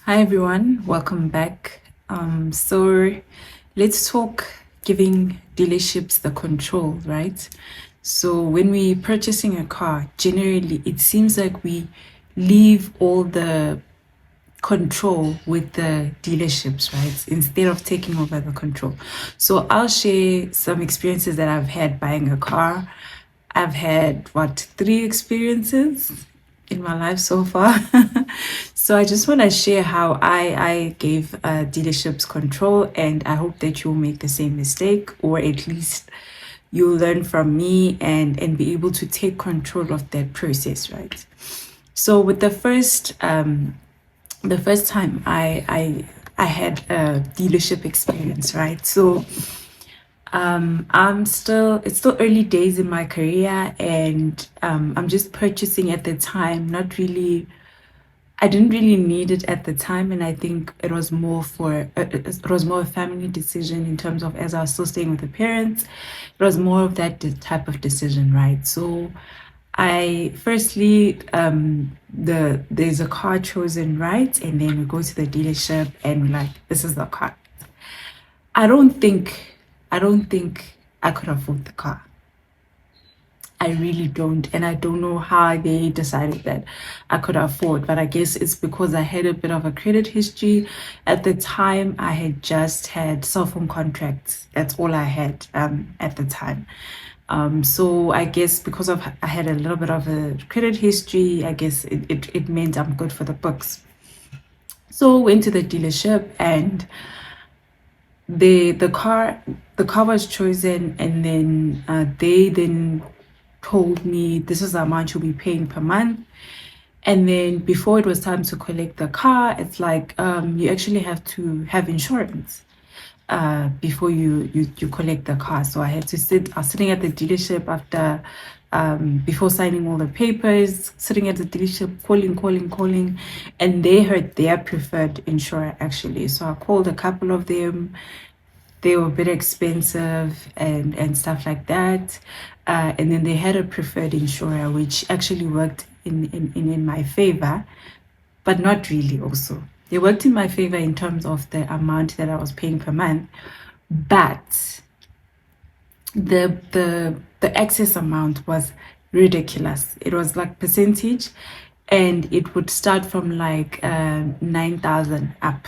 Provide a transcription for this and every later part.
Hi everyone, welcome back. So let's talk giving dealerships the control, right? So when we purchasing a car, generally it seems like we leave all the control with the dealerships, right? Instead of taking over the control. So I'll share some experiences that I've had buying a car. I've had three experiences in my life so far. So I just want to share how I gave dealerships control, and I hope that you'll make the same mistake, or at least you'll learn from me and be able to take control of that process, right? So with the first time I had a dealership experience, right? So it's still early days in my career, and I'm just purchasing at the time, not really. I didn't really need it at the time, and I think it was more it was more a family decision in terms of, as I was still staying with the parents, it was more of that type of decision, right? So I firstly there's a car chosen, right? And then we go to the dealership and we're like, this is the car. I don't think I don't think I could afford the car. I really don't. And I don't know how they decided that I could afford, but I guess it's because I had a bit of a credit history. At the time, I had just had cell phone contracts. That's all I had at the time. So I guess because of I had a little bit of a credit history, I guess it meant I'm good for the books. So went to the dealership, and the car was chosen, and then they then told me this is the amount you'll be paying per month. And then before it was time to collect the car, it's like you actually have to have insurance before you collect the car. So I was sitting at the dealership after before signing all the papers, sitting at the dealership, calling, and they heard their preferred insurer actually. So I called a couple of them. They were a bit expensive and stuff like that. And then they had a preferred insurer, which actually worked in my favor, but not really also. They worked in my favor in terms of the amount that I was paying per month, but the excess amount was ridiculous. It was like percentage, and it would start from like 9,000 up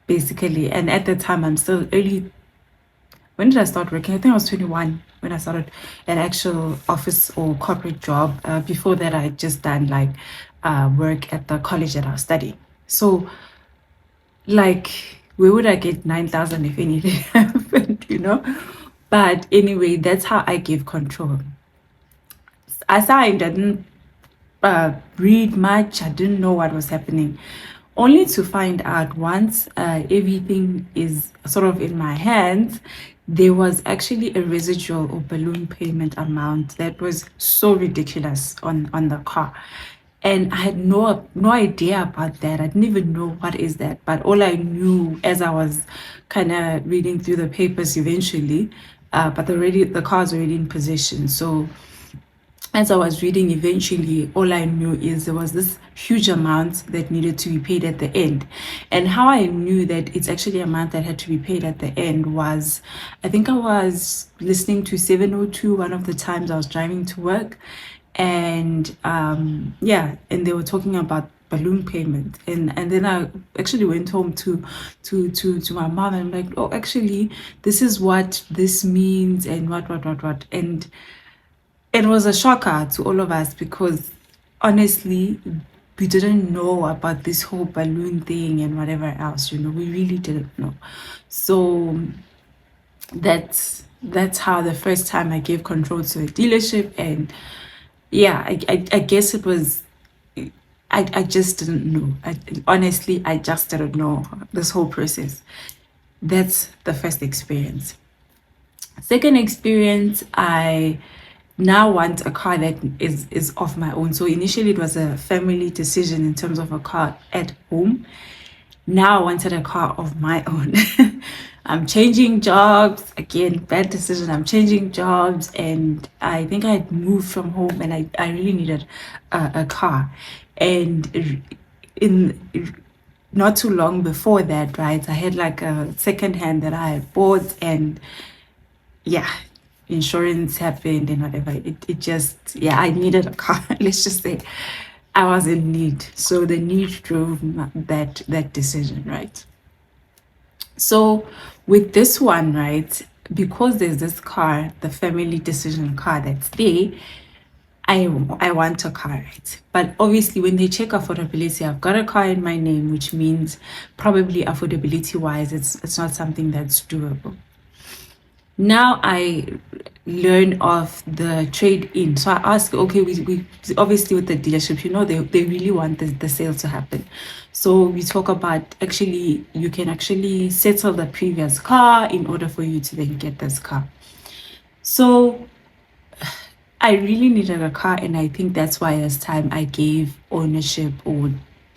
basically. And at the time, I'm still early. When did I start working? I think I was 21 when I started an actual office or corporate job. Before that, I had just done like work at the college that I was studying. So, like, where would I get 9,000 if anything happened, you know? But anyway, that's how I gave control. I signed, I didn't read much, I didn't know what was happening. Only to find out once everything is sort of in my hands, there was actually a residual or balloon payment amount that was so ridiculous on the car. And I had no idea about that. I didn't even know what is that. But all I knew as I was kind of reading through the papers eventually, but the car's already in possession. So as I was reading, eventually, all I knew is there was this huge amount that needed to be paid at the end. And how I knew that it's actually a amount that had to be paid at the end was, I think I was listening to 702 one of the times I was driving to work. And yeah, and they were talking about balloon payment, and then I actually went home to my mom, and I'm like, oh, actually this is what this means, and what, and it was a shocker to all of us because honestly, we didn't know about this whole balloon thing and whatever else, we really didn't know. So that's how the first time I gave control to a dealership. And yeah, I guess it was I just didn't know. Honestly, I just didn't know this whole process. That's the first experience. Second experience, I now want a car that is of my own. So initially it was a family decision in terms of a car at home. Now I wanted a car of my own. I'm changing jobs again, bad decision. I'm changing jobs, and I think I had moved from home, and I really needed a car. And in not too long before that, right, I had like a second hand that I had bought, and yeah, insurance happened and whatever. It just, yeah, I needed a car. Let's just say I was in need. So the need drove that decision, right? So with this one, right, because there's this car, the family decision car that's there, I want a car, right? But obviously, when they check affordability, I've got a car in my name, which means probably affordability wise, it's not something that's doable. Now I learn of the trade in. So I ask, okay, we obviously with the dealership, you know, they really want the sale to happen. So we talk about actually, you can actually settle the previous car in order for you to then get this car. So I really needed a car, and I think that's why this time I gave ownership or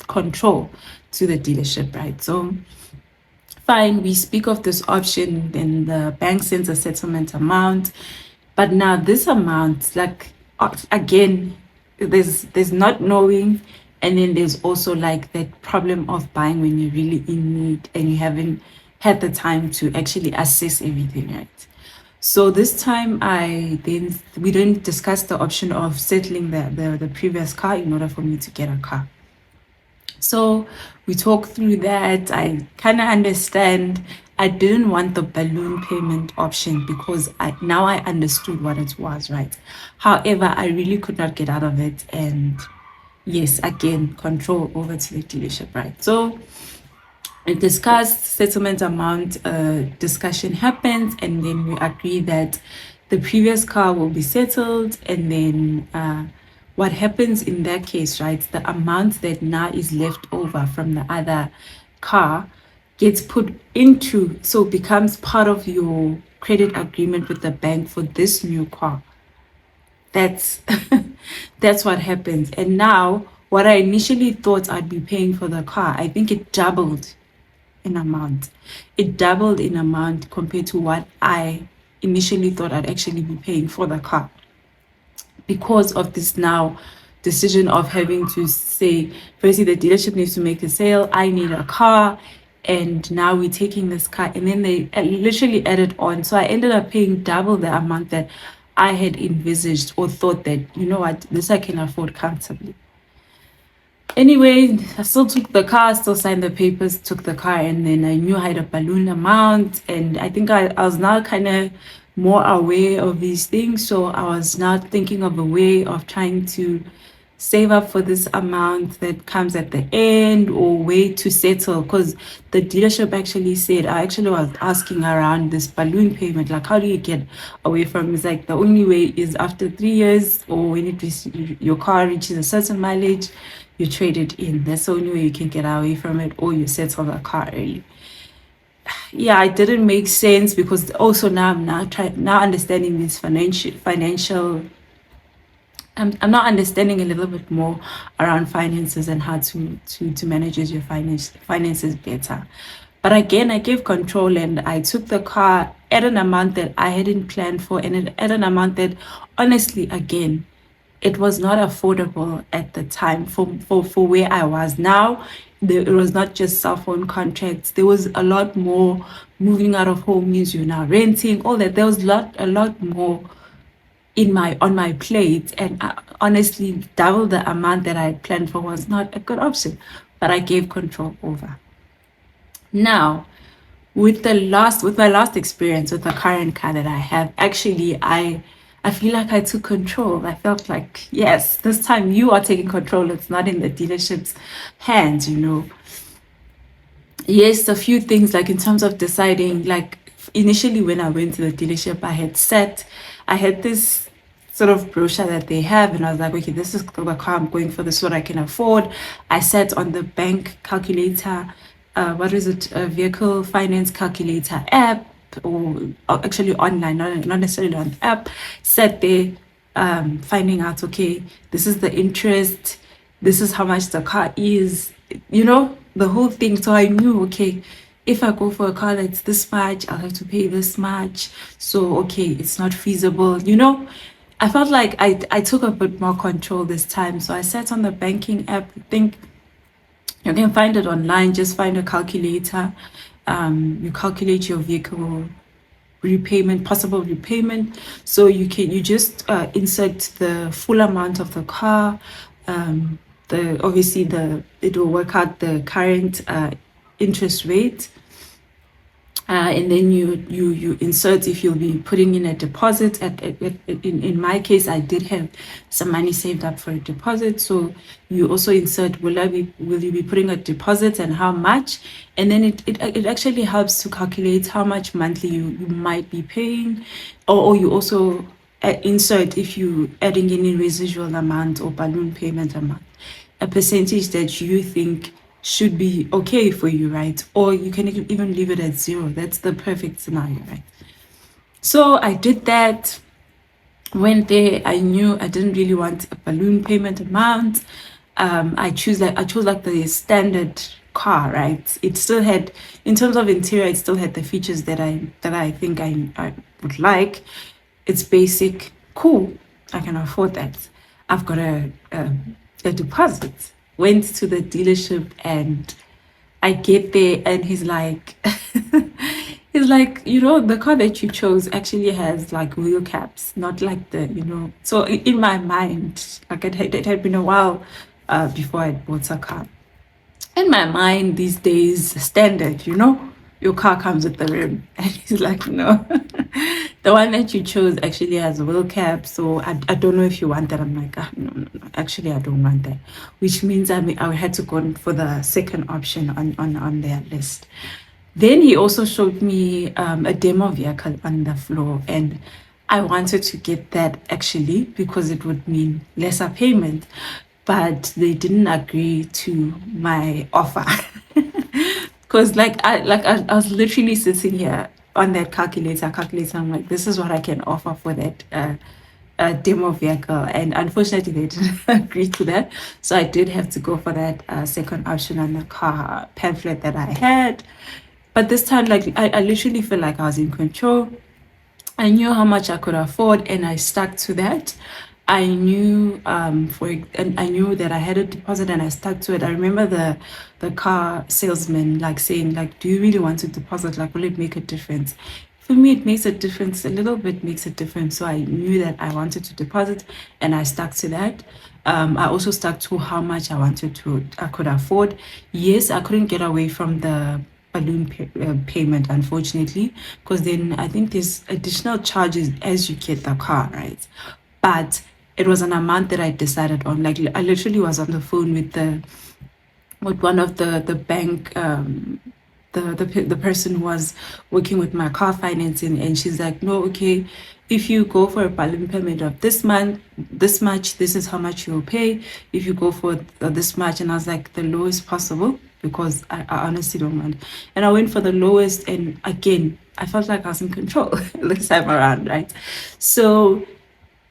control to the dealership, right? So fine, we speak of this option, then the bank sends a settlement amount. But now this amount, like again, there's not knowing, and then there's also like that problem of buying when you're really in need and you haven't had the time to actually assess everything, right? So this time we didn't discuss the option of settling the previous car in order for me to get a car. So we talked through that. I kind of understand. I didn't want the balloon payment option because I understood what it was, right? However, I really could not get out of it. And yes, again, control over to the dealership, right? So we discussed settlement amount, discussion happens, and then we agree that the previous car will be settled, and then what happens in that case, right? The amount that now is left over from the other car gets put into, so becomes part of your credit agreement with the bank for this new car. That's that's what happens. And now what I initially thought I'd be paying for the car, I think it doubled in amount. It doubled in amount compared to what I initially thought I'd actually be paying for the car, because of this now decision of having to say, firstly, the dealership needs to make a sale, I need a car, and now we're taking this car. And then they literally added on. So I ended up paying double the amount that I had envisaged or thought that, you know what, this I can afford comfortably. Anyway, I still took the car, still signed the papers, took the car, and then I knew I had a balloon amount. And I think I was now kind of more aware of these things. So I was now thinking of a way of trying to save up for this amount that comes at the end, or way to settle, because the dealership actually said, I actually was asking around this balloon payment, like how do you get away from it? It's like the only way is after 3 years, or when your car reaches a certain mileage, you trade it in. That's the only way you can get away from it, or you settle the car early. Yeah, it didn't make sense, because also now now understanding this financial I'm not understanding a little bit more around finances and how to manage your finances better. But again, I gave control, and I took the car at an amount that I hadn't planned for, and at an amount that honestly, again, it was not affordable at the time for where I was. Now it was not just cell phone contracts. There was a lot more. Moving out of home means you're now renting, all that. There was a lot more on my plate, and honestly, double the amount that I had planned for was not a good option. But I gave control over. Now, with my last experience with the current car that I have, actually I feel like I took control. I felt like, yes, this time you are taking control. It's not in the dealership's hands, you know. Yes, a few things, like in terms of deciding, like initially when I went to the dealership, I had this sort of brochure that they have, and I was like, okay, this is the car I'm going for, this is what I can afford. I sat on the bank calculator, what is it, a vehicle finance calculator app, or actually online, not necessarily on the app, sat there, finding out, okay, this is the interest, this is how much the car is, you know, the whole thing. So I knew, okay, if I go for a car that's this much, I'll have to pay this much. So, okay, it's not feasible, you know. I felt like I took a bit more control this time. So I sat on the banking app. I think You can find it online. Just find a calculator. You calculate your vehicle repayment, possible repayment. So you just insert the full amount of the car. The obviously the it will work out the current interest rate, and then you insert if you'll be putting in a deposit. In my case, I did have some money saved up for a deposit, so you also insert will you be putting a deposit and how much, and then it actually helps to calculate how much monthly you might be paying, or you also insert if you adding in residual amount or balloon payment amount, a percentage that you think should be okay for you, right? Or you can even leave it at zero. That's the perfect scenario, right? So I did that. Went there. I knew I didn't really want a balloon payment amount. I chose like the standard car, right? It still had, in terms of interior, it still had the features that I think I would like. It's basic, cool. I can afford that. I've got a deposit. Went to the dealership and I get there and he's like, he's like, the car that you chose actually has like wheel caps, not like So in my mind, like it had been a while before I bought a car. In my mind these days, standard, your car comes with the rim. And he's like, no, the one that you chose actually has a wheel cap. So I don't know if you want that. I'm like, no, actually, I don't want that. Which means I had to go for the second option on their list. Then he also showed me a demo vehicle on the floor, and I wanted to get that actually because it would mean lesser payment, but they didn't agree to my offer. Because I was literally sitting here on that calculator. I'm like, this is what I can offer for that demo vehicle, and unfortunately they didn't agree to that. So I did have to go for that second option on the car pamphlet that I had. But this time, like I literally feel like I was in control. I knew how much I could afford, and I stuck to that. I knew and I knew that I had a deposit, and I stuck to it. I remember the car salesman like saying like, "Do you really want to deposit? Like, will it make a difference?" For me, it makes a difference. A little bit makes a difference. So I knew that I wanted to deposit, and I stuck to that. I also stuck to how much I could afford. Yes, I couldn't get away from the payment, unfortunately, because then I think there's additional charges as you get the car, right? But it was an amount that I decided on. Like I literally was on the phone with one of the bank the person who was working with my car financing, and she's like, no, okay, if you go for a balloon payment of this month, this much, this is how much you'll pay. If you go for this much, and I was like, the lowest possible, because I honestly don't want. And I went for the lowest, and again, I felt like I was in control this time around, right? So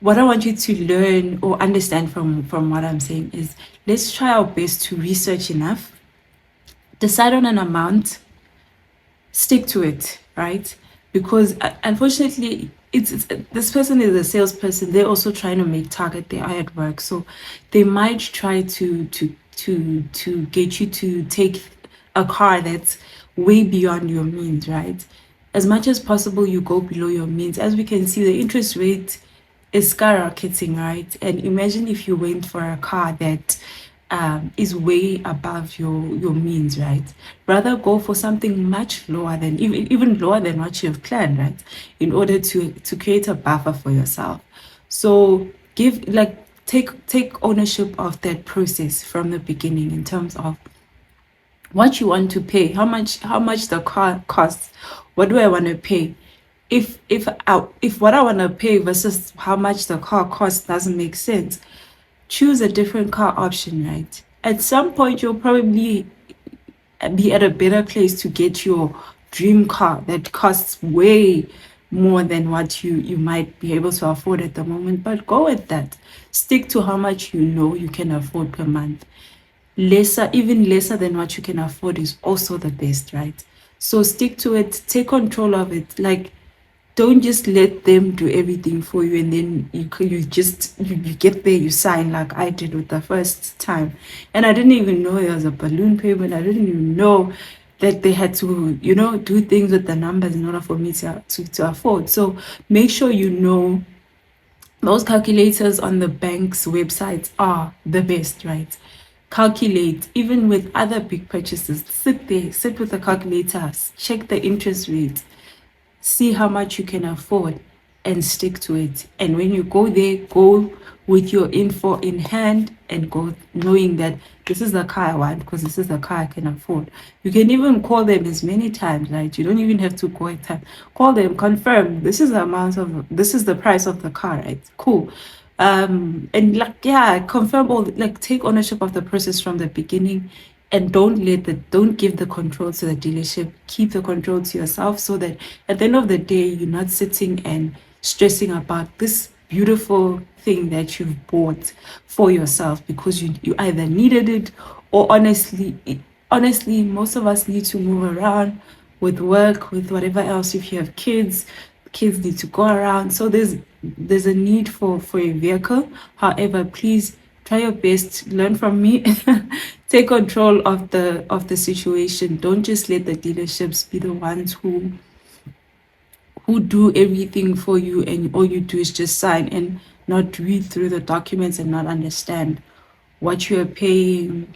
what I want you to learn or understand from what I'm saying is, let's try our best to research enough, decide on an amount, stick to it, right? Because unfortunately, it's this person is a salesperson. They're also trying to make target. They are at work, so they might try to get you to take a car that's way beyond your means, right? As much as possible, you go below your means. As we can see, the interest rate is skyrocketing, right? And imagine if you went for a car that is way above your means, right? Rather go for something much lower than even lower than what you have planned, right? In order to create a buffer for yourself. So take ownership of that process from the beginning in terms of what you want to pay, how much the car costs, what do I want to pay. If what I want to pay versus how much the car costs doesn't make sense, choose a different car option, right? At some point, you'll probably be at a better place to get your dream car that costs way more than what you might be able to afford at the moment. But go with that. Stick to how much you know you can afford per month. Even lesser than what you can afford is also the best, right? So stick to it, take control of it. Like don't just let them do everything for you, and then you get there, you sign like I did with the first time. And I didn't even know there was a balloon payment. I didn't even know that they had to, do things with the numbers in order for me to afford. So make sure you know those calculators on the bank's websites are the best, right? Calculate, even with other big purchases, sit there, sit with the calculators, check the interest rate, see how much you can afford, and stick to it. And when you go there, go with your info in hand and go knowing that this is the car I want because this is the car I can afford. You can even call them as many times, right? You don't even have to go at time. Call them, confirm this is the price of the car, right? Cool. And like, yeah, confirm like take ownership of the process from the beginning, and don't give the control to the dealership. Keep the control to yourself, so that at the end of the day you're not sitting and stressing about this beautiful thing that you've bought for yourself because you either needed it, or honestly most of us need to move around with work, with whatever else. If you have kids need to go around, so there's a need for a vehicle. However, please try your best, learn from me. Take control of the situation. Don't just let the dealerships be the ones who do everything for you, and all you do is just sign and not read through the documents and not understand what you are paying,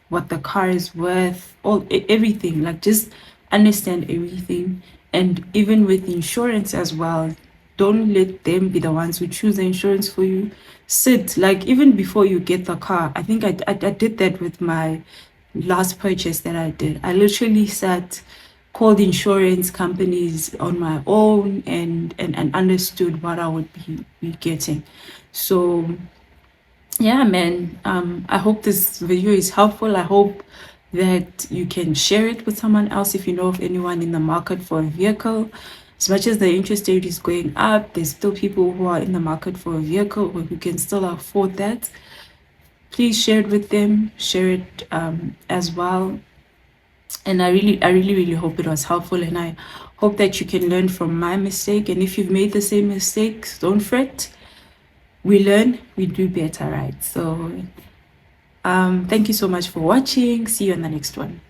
what the car is worth, everything. Like, just understand everything. And even with insurance as well, don't let them be the ones who choose the insurance for you. Sit, like, even before you get the car. I think I did that with my last purchase that I did. I literally sat, called insurance companies on my own, and understood what I would be getting. So yeah, man, I hope this video is helpful. I hope that you can share it with someone else if you know of anyone in the market for a vehicle. As much as the interest rate is going up, there's still people who are in the market for a vehicle or who can still afford that. Please share it with them, share it as well. And I really hope it was helpful, and I hope that you can learn from my mistake. And if you've made the same mistakes, don't fret. We learn, we do better, right? So thank you so much for watching. See you in the next one.